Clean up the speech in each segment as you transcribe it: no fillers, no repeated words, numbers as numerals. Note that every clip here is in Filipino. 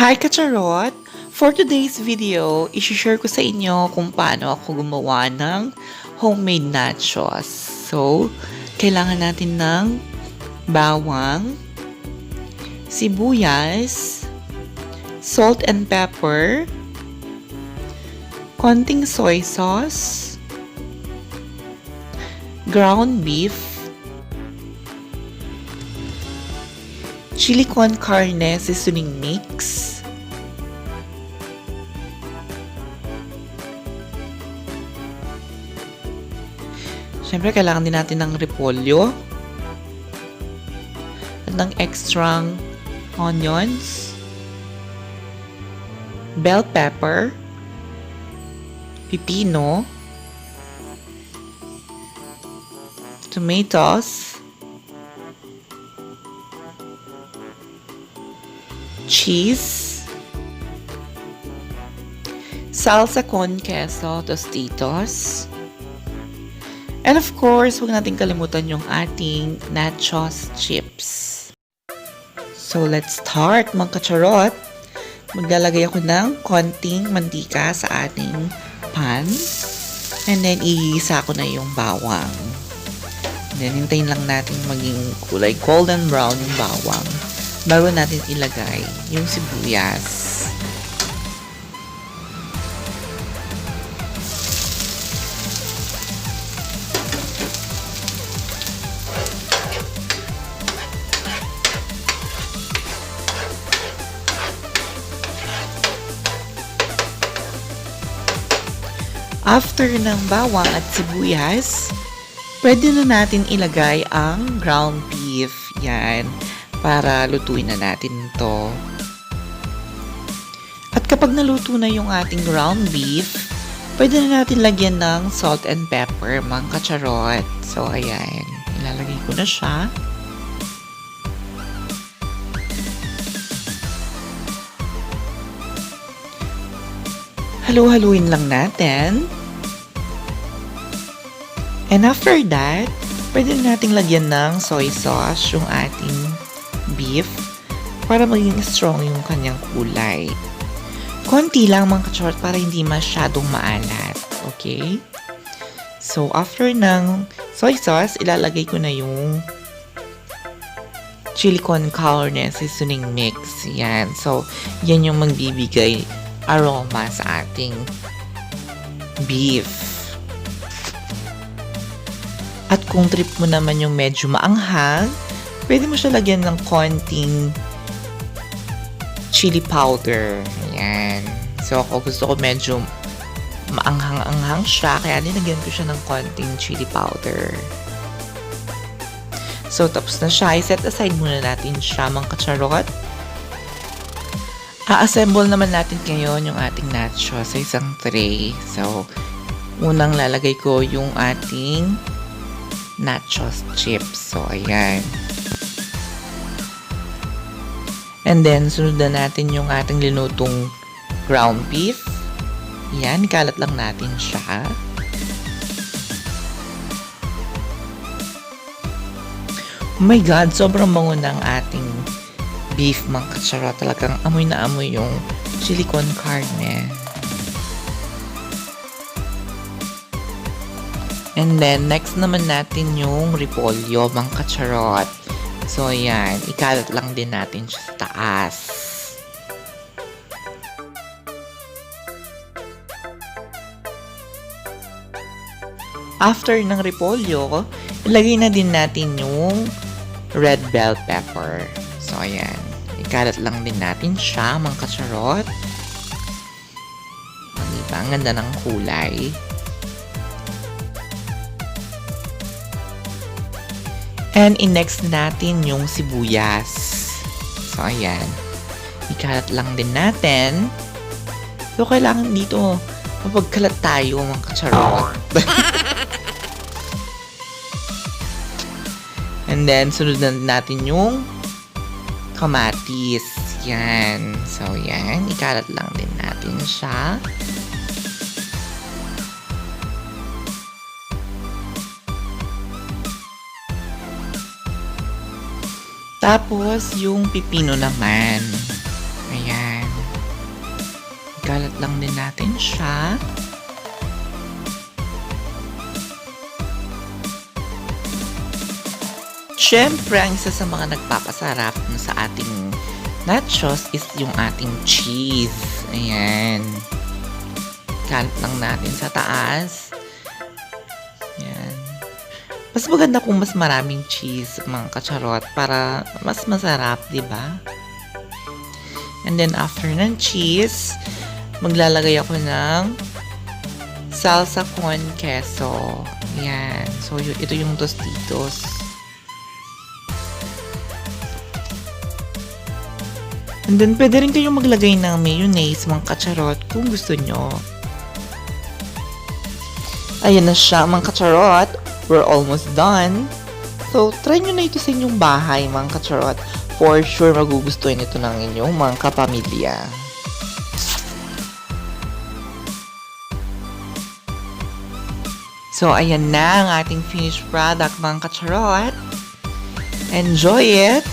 Hi Ka-Charoat! For today's video, isi-share ko sa inyo kung paano ako gumawa ng homemade nachos. So, kailangan natin ng bawang, sibuyas, salt and pepper, konting soy sauce, ground beef, chili con CaRnE seasoning mix, syempre kailangan din natin ng repolyo at ng extra onions, bell pepper, pipino, tomatoes, cheese, salsa con queso tostitos, and of course, huwag natin kalimutan yung ating nachos chips. So, let's start mga ka-charot. Maglalagay ako ng konting mantika sa ating pan. And then, iisa ko na yung bawang. And then, hintayin lang natin maging kulay golden brown yung bawang bago natin ilagay yung sibuyas. After ng bawang at sibuyas, pwede na natin ilagay ang ground beef. Yan, para lutuin na natin to. At kapag naluto na yung ating ground beef, pwede na natin lagyan ng salt and pepper, mga ka-charot. So, ayan, ilalagay ko na siya. Halu-haluin lang natin. And after that, pwede nating lagyan ng soy sauce yung ating beef para maging strong yung kanyang kulay. Konti lang mga ka-charot para hindi masyadong maalat. Okay? So, after ng soy sauce, ilalagay ko na yung chili con CaRnE seasoning mix. Yan. So, yan yung magbibigay aroma sa ating beef. At kung trip mo naman yung medyo maanghang, pwede mo siya lagyan ng konting chili powder. Ayan. So, ako gusto ko medyo maanghang-anghang siya, kaya nilagyan ko siya ng konting chili powder. So, tapos na siya. I-set aside muna natin siya, mga ka-charot. A-assemble naman natin ngayon yung ating nachos sa isang tray. So, unang lalagay ko yung ating nachos chips. So, ayan. And then, sunod na natin yung ating linutong ground beef. Ayan, ikalat lang natin siya. Oh my God, sobrang bango ng ating beef, mga ka-charot. Talagang amoy na amoy yung chili con CaRnE. And then, next naman natin yung repolyo, mga ka-charot. So, ayan. Ikalat lang din natin siya sa taas. After ng repolyo, ilagay na din natin yung red bell pepper. So, ayan. Ikalat lang din natin siya, mga ka-charot. Diba? Ang ganda ng kulay. And in-next natin yung sibuyas. So, ayan. Ikalat lang din natin. So, kailangan dito mapagkalat tayo, mga ka-charot. And then, sunod na natin yung kamatis. Yan. So, yan. Ikalat lang din natin siya. Tapos, yung pipino naman. Ayan. Kalat lang din natin siya. Siyempre, ang isa sa mga nagpapasarap sa ating nachos is yung ating cheese. Ayan. Kalat lang natin sa taas. Ayan. Mas maganda kung mas maraming cheese, mga ka-charot, para mas masarap, di ba? And then, after ng cheese, maglalagay ako ng salsa con queso. Ayan. So, ito yung tostitos. And then, pwede rin kayong maglagay ng mayonnaise, mga ka-charot, kung gusto nyo. Ayan na siya, mga ka-charot. We're almost done. So, try nyo na ito sa inyong bahay, mga ka-charot. For sure, magugustuhin ito ng inyong mga kapamilya. So, ayan na ang ating finished product, mga ka-charot. Enjoy it!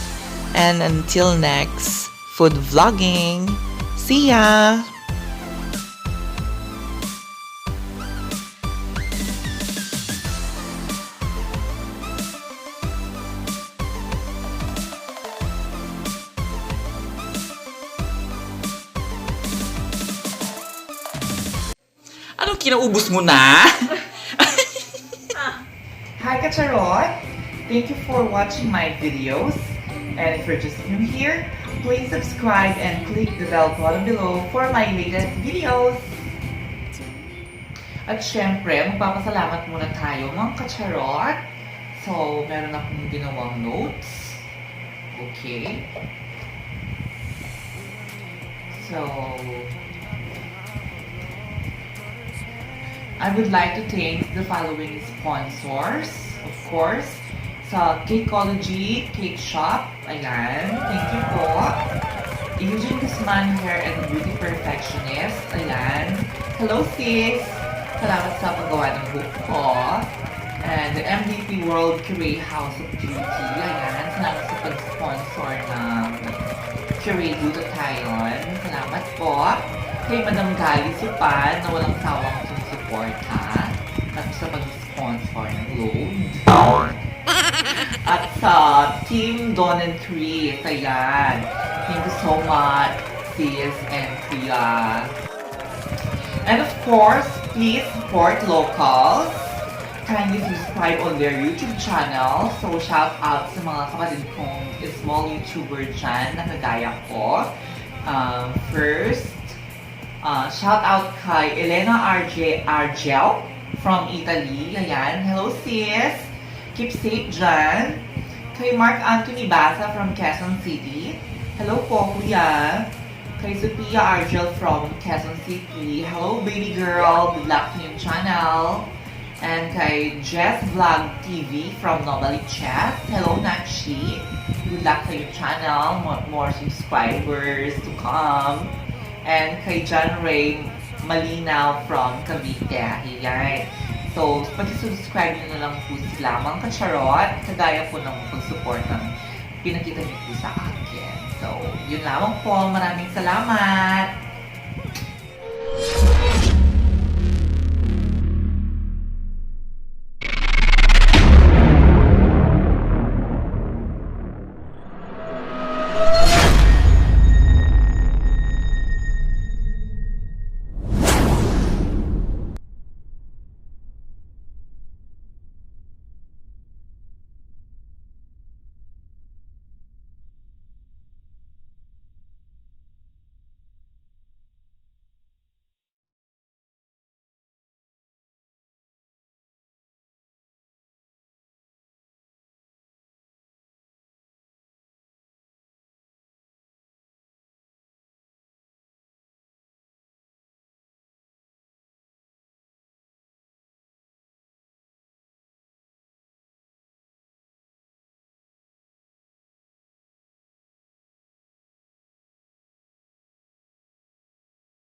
And until next food vlogging, see ya! Anong kinaubos mo na? Hi, Ka-Charoat! Thank you for watching my videos. And if you're just new here, please subscribe and click the bell button below for my latest videos. At syempre, magpapasalamat muna tayo, mga Ka-Charoat. So, meron akong ginawang notes. Okay. So, I would like to thank the following sponsors, of course, sa Cakeology Cake Shop. Ayan, thank you po. Eugene Guzman Hair and Beauty Perfectionist. Ayan. Hello sis! Salamat sa paggawa ng book ko. And the MVP World Curate House of Beauty. Ayan, salamat sa pag-sponsor ng Curate Glutathione. Salamat po. Kay Madam Gali Supan na walang sawang suporta at sa pag-sponsor ng load. At sa Team Don and Chris, ayan. Thank you so much, sis and Priya. And of course, please support locals. Kindly subscribe on their YouTube channel. So, shout out sa mga kapatid kong small YouTuber dyan na kagaya ko. First, shout out kay Elena Argel from Italy. Ayan. Hello sis! Keep safe dyan. Kay Mark Anthony Basa from Quezon City. Hello po, kuya. Kay Sophia Argel from Quezon City. Hello, baby girl. Good luck sa yung channel. And kay Jess Vlog TV from Nobali Chat. Hello, Nakshi. Good luck sa yung channel. More subscribers to come. And kay John Ray Malinaw from Cavite. Ayan. So, pag-subscribe nyo na lang po sila, mga Ka-Charoat, kagaya po ng pag-support ng pinakita nyo po sa akin. So, yun lamang po. Maraming salamat!